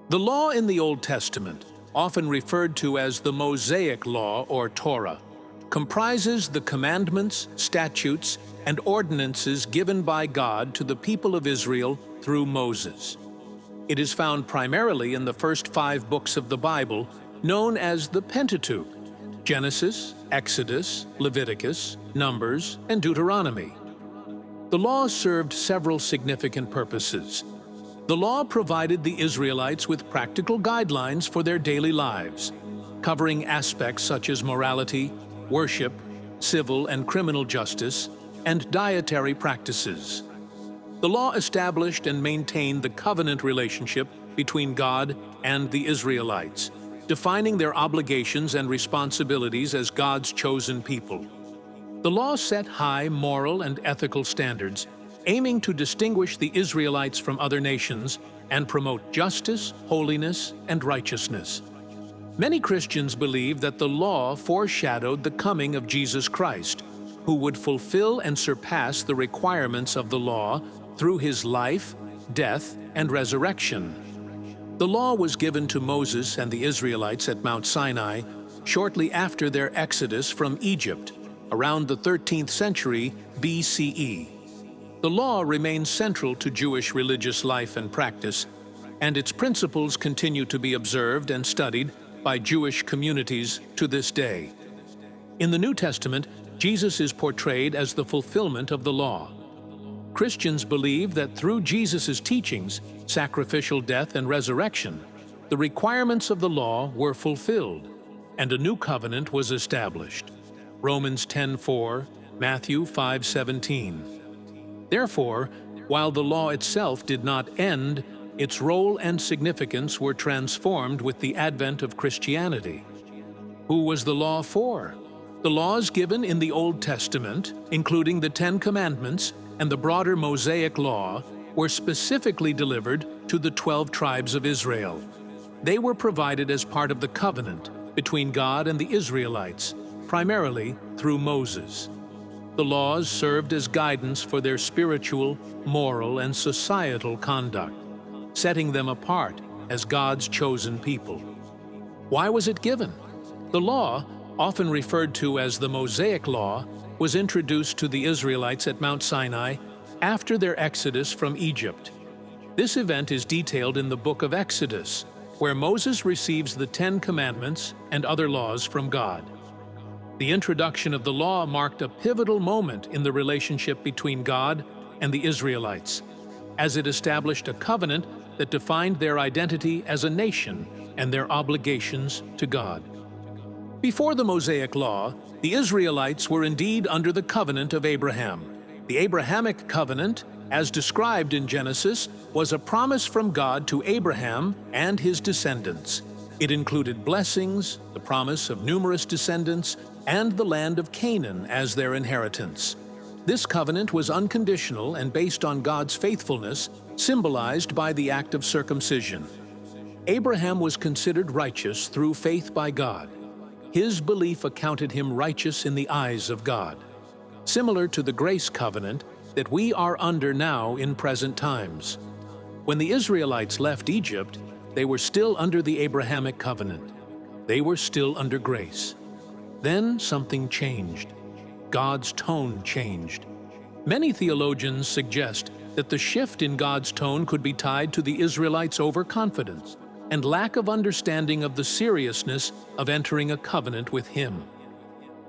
The law in the Old Testament, often referred to as the Mosaic Law or Torah, comprises the commandments, statutes, and ordinances given by God to the people of Israel through Moses. It is found primarily in the first 5 books of the Bible, known as the Pentateuch: Genesis, Exodus, Leviticus, Numbers, and Deuteronomy. The law served several significant purposes. The law provided the Israelites with practical guidelines for their daily lives, covering aspects such as morality, worship, civil and criminal justice, and dietary practices. The law established and maintained the covenant relationship between God and the Israelites, defining their obligations and responsibilities as God's chosen people. The law set high moral and ethical standards, aiming to distinguish the Israelites from other nations and promote justice, holiness, and righteousness. Many Christians believe that the law foreshadowed the coming of Jesus Christ, who would fulfill and surpass the requirements of the law through his life, death, and resurrection. The law was given to Moses and the Israelites at Mount Sinai shortly after their exodus from Egypt, around the 13th century BCE. The law remains central to Jewish religious life and practice, and its principles continue to be observed and studied by Jewish communities to this day. In the New Testament, Jesus is portrayed as the fulfillment of the law. Christians believe that through Jesus' teachings, sacrificial death and resurrection, the requirements of the law were fulfilled, and a new covenant was established. Romans 10:4, Matthew 5:17. Therefore, while the law itself did not end, its role and significance were transformed with the advent of Christianity. Who was the law for? The laws given in the Old Testament, including the 10 Commandments and the broader Mosaic Law, were specifically delivered to the 12 tribes of Israel. They were provided as part of the covenant between God and the Israelites, primarily through Moses. The laws served as guidance for their spiritual, moral, and societal conduct, setting them apart as God's chosen people. Why was it given? The law, often referred to as the Mosaic Law, was introduced to the Israelites at Mount Sinai after their exodus from Egypt. This event is detailed in the book of Exodus, where Moses receives the 10 Commandments and other laws from God. The introduction of the law marked a pivotal moment in the relationship between God and the Israelites, as it established a covenant that defined their identity as a nation and their obligations to God. Before the Mosaic Law, the Israelites were indeed under the covenant of Abraham. The Abrahamic covenant, as described in Genesis, was a promise from God to Abraham and his descendants. It included blessings, the promise of numerous descendants, and the land of Canaan as their inheritance. This covenant was unconditional and based on God's faithfulness, symbolized by the act of circumcision. Abraham was considered righteous through faith by God. His belief accounted him righteous in the eyes of God, similar to the grace covenant that we are under now in present times. When the Israelites left Egypt, they were still under the Abrahamic covenant. They were still under grace. Then something changed. God's tone changed. Many theologians suggest that the shift in God's tone could be tied to the Israelites' overconfidence and lack of understanding of the seriousness of entering a covenant with Him.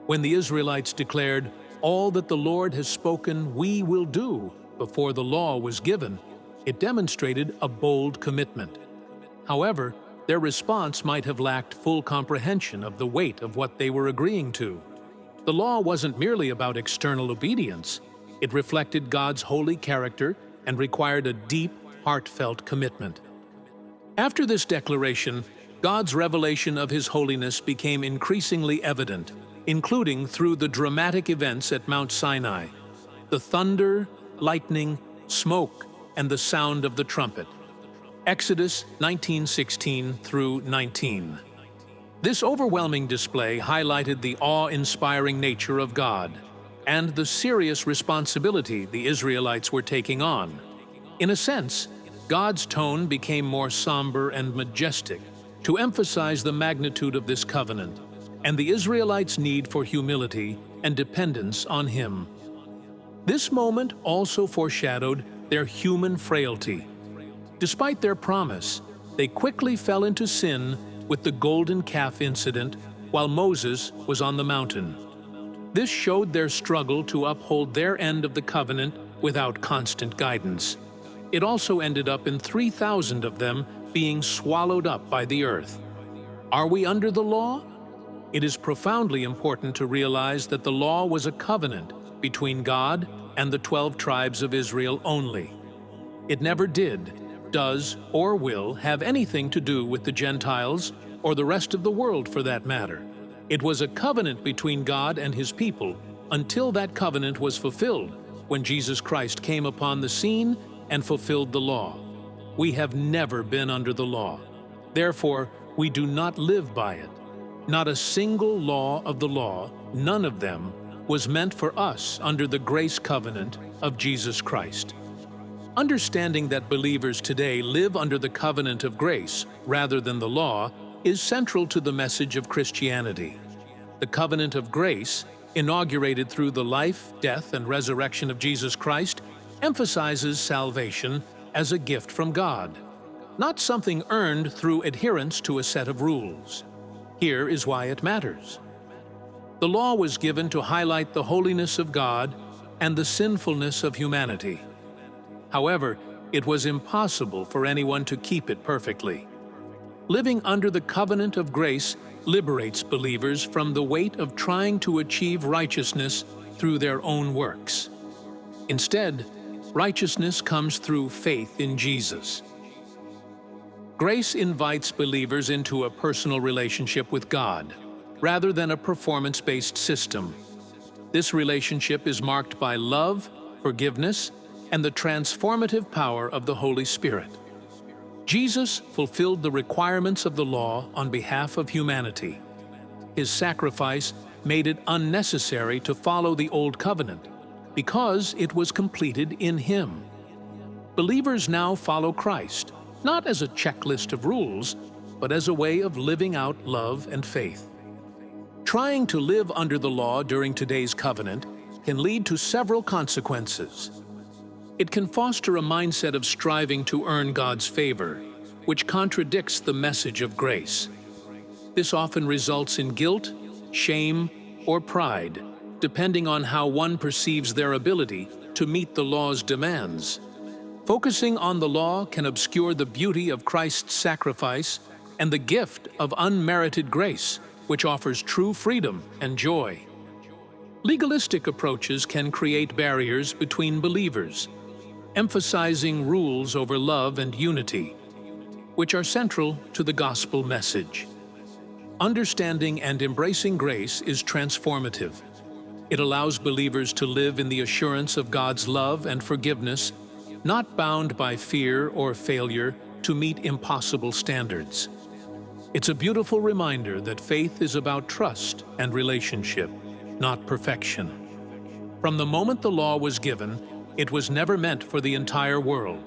When the Israelites declared, "All that the Lord has spoken we will do," before the law was given, it demonstrated a bold commitment. However, their response might have lacked full comprehension of the weight of what they were agreeing to. The law wasn't merely about external obedience. It reflected God's holy character and required a deep, heartfelt commitment. After this declaration, God's revelation of His holiness became increasingly evident, including through the dramatic events at Mount Sinai: the thunder, lightning, smoke, and the sound of the trumpet. Exodus 19:16 through 19. This overwhelming display highlighted the awe-inspiring nature of God and the serious responsibility the Israelites were taking on. In a sense, God's tone became more somber and majestic to emphasize the magnitude of this covenant and the Israelites' need for humility and dependence on Him. This moment also foreshadowed their human frailty. Despite their promise, they quickly fell into sin with the golden calf incident while Moses was on the mountain. This showed their struggle to uphold their end of the covenant without constant guidance. It also ended up in 3,000 of them being swallowed up by the earth. Are we under the law? It is profoundly important to realize that the law was a covenant between God and the 12 tribes of Israel only. It never did, does, or will have anything to do with the Gentiles or the rest of the world for that matter. It was a covenant between God and His people until that covenant was fulfilled when Jesus Christ came upon the scene and fulfilled the law. We have never been under the law. Therefore, we do not live by it. Not a single law of the law, none of them, was meant for us under the grace covenant of Jesus Christ. Understanding that believers today live under the covenant of grace rather than the law is central to the message of Christianity. The covenant of grace, inaugurated through the life, death, and resurrection of Jesus Christ, emphasizes salvation as a gift from God, not something earned through adherence to a set of rules. Here is why it matters. The law was given to highlight the holiness of God and the sinfulness of humanity. However, it was impossible for anyone to keep it perfectly. Living under the covenant of grace liberates believers from the weight of trying to achieve righteousness through their own works. Instead, righteousness comes through faith in Jesus. Grace invites believers into a personal relationship with God, rather than a performance-based system. This relationship is marked by love, forgiveness, and the transformative power of the Holy Spirit. Jesus fulfilled the requirements of the law on behalf of humanity. His sacrifice made it unnecessary to follow the Old Covenant, because it was completed in Him. Believers now follow Christ, not as a checklist of rules, but as a way of living out love and faith. Trying to live under the law during today's covenant can lead to several consequences. It can foster a mindset of striving to earn God's favor, which contradicts the message of grace. This often results in guilt, shame, or pride, depending on how one perceives their ability to meet the law's demands. Focusing on the law can obscure the beauty of Christ's sacrifice and the gift of unmerited grace, which offers true freedom and joy. Legalistic approaches can create barriers between believers, emphasizing rules over love and unity, which are central to the gospel message. Understanding and embracing grace is transformative. It allows believers to live in the assurance of God's love and forgiveness, not bound by fear or failure to meet impossible standards. It's a beautiful reminder that faith is about trust and relationship, not perfection. From the moment the law was given, it was never meant for the entire world.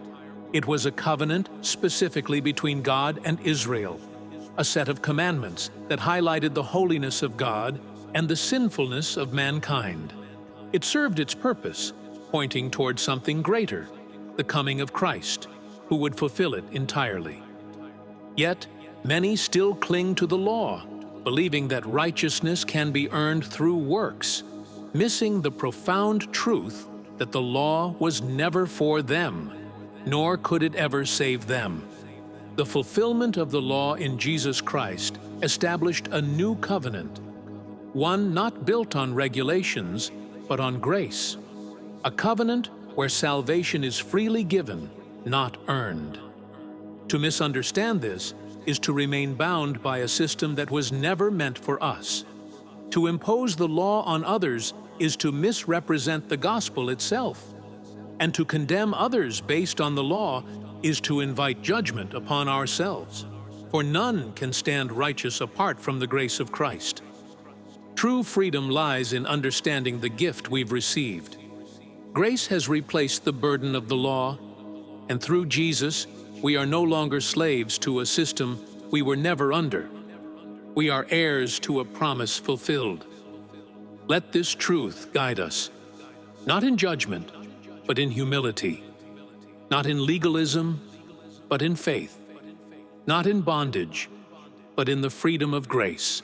It was a covenant specifically between God and Israel, a set of commandments that highlighted the holiness of God and the sinfulness of mankind. It served its purpose, pointing toward something greater, the coming of Christ, who would fulfill it entirely. Yet, many still cling to the law, believing that righteousness can be earned through works, missing the profound truth that the law was never for them, nor could it ever save them. The fulfillment of the law in Jesus Christ established a new covenant, one not built on regulations, but on grace, a covenant where salvation is freely given, not earned. To misunderstand this is to remain bound by a system that was never meant for us. To impose the law on others is to misrepresent the gospel itself. And to condemn others based on the law is to invite judgment upon ourselves. For none can stand righteous apart from the grace of Christ. True freedom lies in understanding the gift we've received. Grace has replaced the burden of the law, and through Jesus, we are no longer slaves to a system we were never under. We are heirs to a promise fulfilled. Let this truth guide us, not in judgment, but in humility, not in legalism, but in faith, not in bondage, but in the freedom of grace.